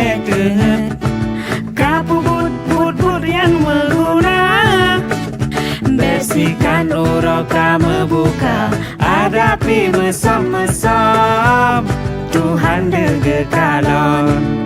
deket. Kapu but yang mengguna, bersihkan uroka membuka, hadapi mesam-mesam, Tuhan dege kalon.